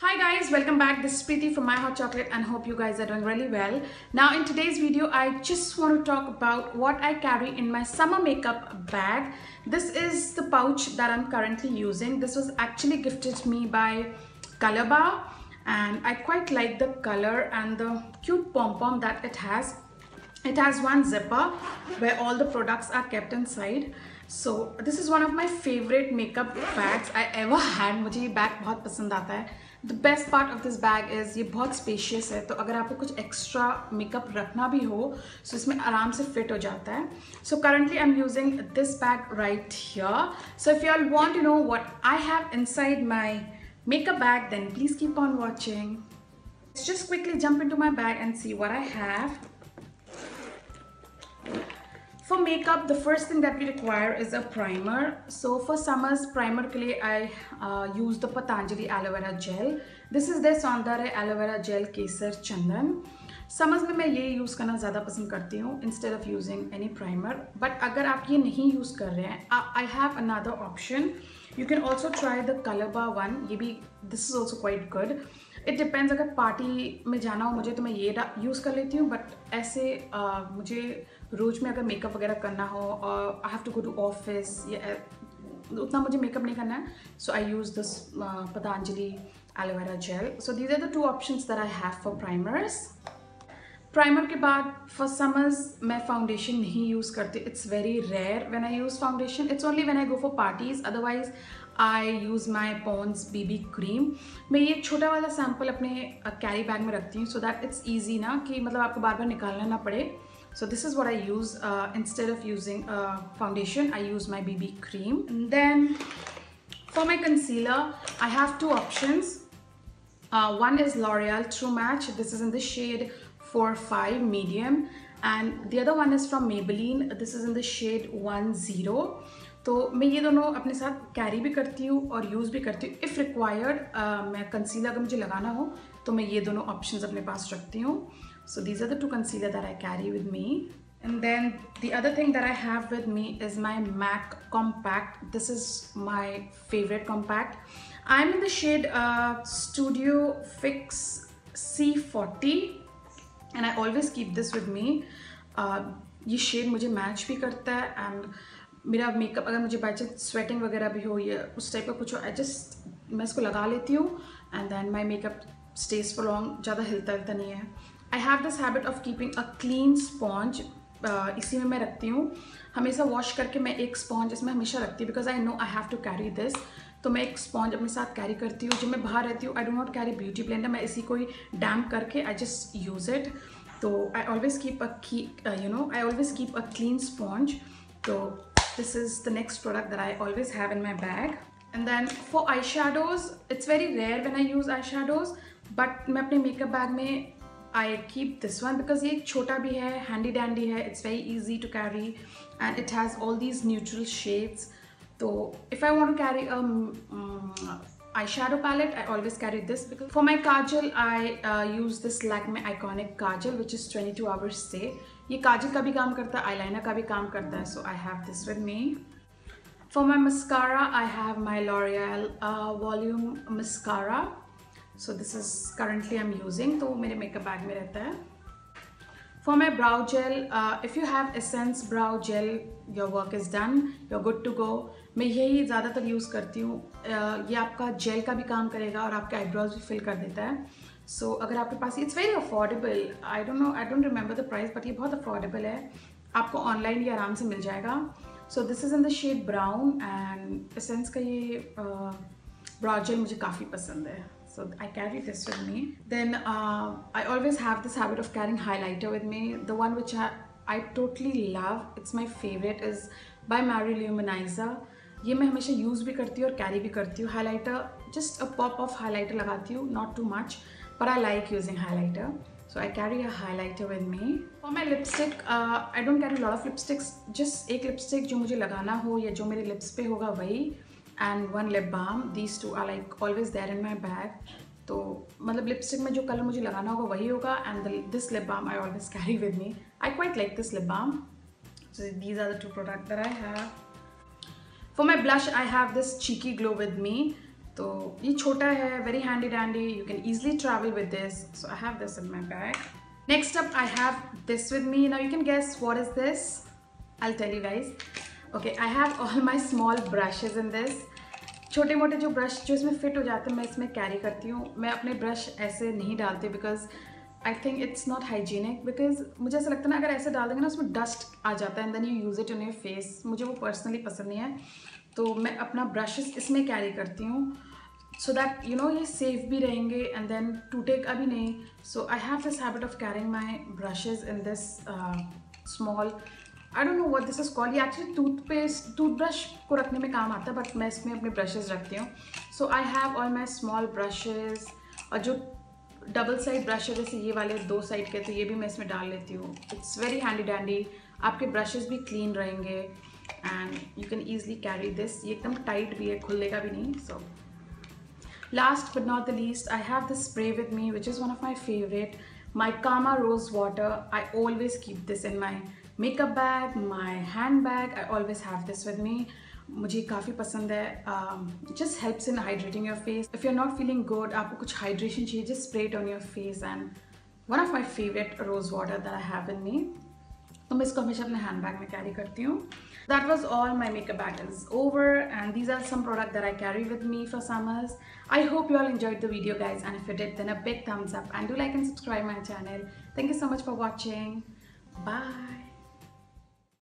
Hi guys, welcome back. This is Preeti from My Hot Chocolate and hope you guys are doing really well. Now in today's video, I just want to talk about what I carry in my summer makeup bag. This is the pouch that I'm currently using. This was actually gifted me by Colorbar and I quite like the color and the cute pom-pom that it has. It has one zipper where all the products are kept inside. So this is one of my favorite makeup bags I ever had. मुझे ये bag बहुत पसंद आता है. The best part of this bag is ये बहुत spacious है, तो अगर आपको कुछ extra makeup रखना भी हो तो इसमें आराम से fit हो जाता है. So currently I'm using this bag right here. So if you all want to know what I have inside my makeup bag, then please keep on watching. Let's just quickly jump into my bag and see what I have. For makeup, the first thing that we require is a primer. So for summers, primer के लिए I use the Patanjali aloe vera gel. This is their सौंदर्य aloe vera gel केसर चंदन. Summers में मैं ये use करना ज़्यादा पसंद करती हूँ instead of using any primer. But अगर आप ये नहीं use कर रहे हैं, I have another option. You can also try the Colorbar one. ये भी this is also quite good. It depends, अगर पार्टी में जाना हो मुझे तो मैं ये यूज़ कर लेती हूँ, बट ऐसे मुझे रोज में अगर मेकअप वगैरह करना हो और I have to go to office या उतना मुझे मेकअप नहीं करना है, so I use this Patanjali aloe vera gel. So these are the two options that I have for primers. Primer के बाद फॉर समर्स मैं फाउंडेशन नहीं यूज़ करती. It's very rare when I use foundation. It's only when I go for parties. Otherwise I use my Pond's BB cream. मैं ये छोटा वाला sample अपने कैरी बैग में रखती हूँ सो दैट इट्स ईजी ना, कि मतलब आपको बार बार निकालना ना पड़े. So this is what I use instead of using foundation. I use my BB cream. And then for my concealer, I have two options. One is L'Oreal True Match. This is in the shade 4-5 medium, and the other one is from Maybelline. This is in the shade 10. तो मैं ये दोनों अपने साथ carry भी करती हूँ और यूज़ भी करती हूँ. इफ़ रिक्वायर्ड मैं कंसीलर अगर मुझे लगाना हो तो मैं ये दोनों ऑप्शंस अपने पास रखती हूँ. So these are the two concealer that I carry with me. And then the other thing that I have with me is my MAC Compact. This is my favorite compact. I'm in the shade Studio Fix C40 and I always keep this with me. ये shade मुझे match भी करता है and मेरा makeup अगर मुझे by chance sweating वगैरह भी हो या उस टाइप का कुछ हो, मैं इसको लगा लेती हूँ and then my makeup stays for long. ज़्यादा हिलता नहीं है. I have this habit of keeping a clean sponge. इसी में मैं रखती हूँ हमेशा. वॉश करके मैं एक स्पॉन्ज इसमें हमेशा रखती हूँ because I know I have to carry this. तो मैं एक स्पॉन्ज अपने साथ कैरी करती हूँ. जब मैं बाहर रहती हूँ I do not carry beauty blender. मैं इसी को ही डैम्प करके आई जस्ट यूज़ इट. तो I always keep I always keep a clean sponge. तो this is the next product that I always have in my bag. And then for eyeshadows, it's very rare when I use eyeshadows, but मैं अपने makeup bag में I keep this one because ये छोटा भी है, handy dandy है, it's very easy to carry and it has all these neutral shades. So if I want to carry a eyeshadow palette, I always carry this. Because for my kajal, I use this Lakme Iconic Kajal, which is 22 hours stay. ये काजल का भी काम करता है, eyeliner का भी काम करता है, so I have this with me. For my mascara, I have my L'Oreal Volume Mascara. So this is currently I'm using, तो मेरे makeup bag में रहता है. For my brow gel, if you have Essence brow gel, your work is done, you're good to go. मैं यही ज़्यादातर use करती हूँ. ये आपका जेल का भी काम करेगा और आपके आईब्रोज भी फिल कर देता है. सो अगर आपके पास, it's very affordable. I don't remember the price, but ये बहुत अफोर्डेबल है. आपको ऑनलाइन ये आराम से मिल जाएगा. So this is in the shade brown and essence का ये ब्राउ जेल मुझे काफ़ी पसंद है. So I carry this with me. Then I always have this habit of carrying highlighter with me. The one which I totally love, it's my favorite, is by Marie Luminizer. ये मैं हमेशा use भी करती हूँ और carry भी करती हूँ. Highlighter, just a pop of highlighter लगाती हूँ, not too much, but I like using highlighter. So I carry a highlighter with me. For my lipstick, I don't carry a lot of lipsticks. Just एक lipstick जो मुझे लगाना हो या जो मेरे lips पे होगा वही, and one lip balm. These two are like always there in my bag. तो मतलब lipstick में जो color मुझे लगाना होगा वही होगा, and this lip balm I always carry with me. I quite like this lip balm. So these are the two products that I have. For my blush, I have this Cheeky Glow with me. तो ये छोटा है, very handy dandy, you can easily travel with this. So I have this in my bag. Next up I have this with me. Now you can guess what is this. I'll tell you guys. Okay, I have all my small brushes in this. छोटे मोटे जो brush जो इसमें fit हो जाते हैं मैं इसमें कैरी करती हूँ. मैं अपने ब्रश ऐसे नहीं डालती because I think it's not hygienic. Because मुझे ऐसा लगता है ना अगर ऐसे डाल देंगे ना उसमें डस्ट आ जाता है and then you use it in your face. मुझे वो पर्सनली पसंद नहीं है. तो मैं अपना ब्रशेस इसमें कैरी करती हूँ सो दैट यू नो ये सेफ भी रहेंगे एंड देन टूटेगा भी नहीं. So I have this habit of carrying my brushes in this small, I don't know what this is called. ये एक्चुअली टूथब्रश को रखने में काम आता है बट मैं इसमें अपने ब्रशेज रखती हूँ. So I have all my small brushes. और जो डबल साइड ब्रश है जैसे ये वाले 2 साइड के तो ये भी मैं इसमें डाल लेती हूँ. It's very handy dandy. आपके ब्रशेज भी क्लीन रहेंगे and you can easily carry this. ये एकदम टाइट भी है, खुलेगा भी नहीं. सो last but not the least, I have this spray with me which is one of my favorite, my Kama Rose Water. I always keep this in my makeup bag, my handbag. I always have this with me. मुझे काफ़ी पसंद है. Just helps in hydrating your face. If you're not feeling good, आपको कुछ hydration चाहिए, just spray it on your face. And one of my favorite rose water that I have in me. तो मैं इसको हमेशा अपने हैंड बैग में carry करती हूँ. That was all. My makeup bag is over and these are some products that I carry with me for summers. I hope you all enjoyed the video guys, and if you did then a big thumbs up and do like and subscribe my channel. Thank you so much for watching. Bye.